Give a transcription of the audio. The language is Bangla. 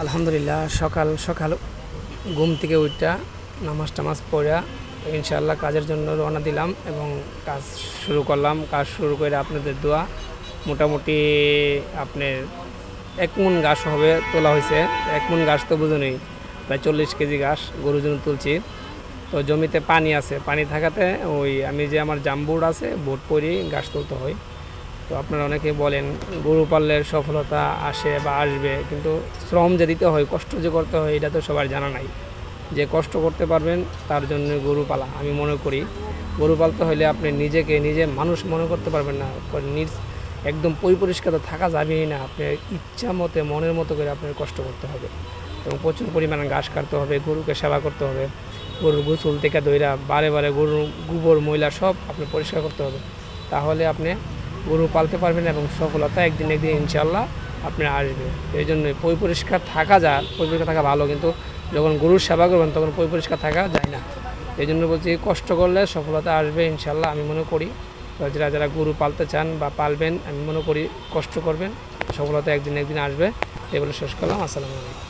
আলহামদুলিল্লাহ সকাল সকাল ঘুম থেকে উঠা নামাজ টামাজ পড়া ইনশাআল্লাহ কাজের জন্য রওনা দিলাম এবং কাজ শুরু করলাম। কাজ শুরু করে আপনাদের দোয়া মোটামুটি আপনার 1 মণ ঘাস হবে তোলা হয়েছে। 1 মণ ঘাস তো বুঝুনই, প্রায় 40 কেজি ঘাস গরুর জন্য তুলছি। তো জমিতে পানি আছে, পানি থাকাতে আমি যে আমার জামবোর্ড আছে বোর্ড পরেই ঘাস তুলতে হয়। তো আপনারা অনেকে বলেন গরু পাললে সফলতা আসে বা আসবে, কিন্তু শ্রম যে দিতে হয়, কষ্ট যে করতে হয়, এটা তো সবার জানা নাই। যে কষ্ট করতে পারবেন তার জন্য গরু পালা। আমি মনে করি গরু পালতে হলে আপনি নিজেকে নিজে মানুষ মনে করতে পারবেন না, একদম পরিষ্কার তো থাকা যাবেই না। আপনার ইচ্ছা মতে মনের মতো করে আপনার কষ্ট করতে হবে এবং প্রচুর পরিমাণে ঘাস কাটতে হবে, গরুকে সেবা করতে হবে, গরুর গোসল থেকে দইরা বারে বারে গরুর গোবর ময়লা সব আপনি পরিষ্কার করতে হবে। তাহলে আপনি গরু পালতে পারবেন এবং সফলতা একদিন ইনশাআল্লাহ আপনার আসবে। এই জন্য পরিষ্কার থাকা পরিষ্কার থাকা ভালো, কিন্তু যখন গরুর সেবা করবেন তখন পরিষ্কার থাকা যায় না। এই জন্য বলছি কষ্ট করলে সফলতা আসবে ইনশাআল্লাহ আমি মনে করি। যারা যারা গরু পালতে চান বা পালবেন, আমি মনে করি কষ্ট করবেন, সফলতা একদিন আসবে। এই বলে শেষ করলাম। আসসালামু আলাইকুম।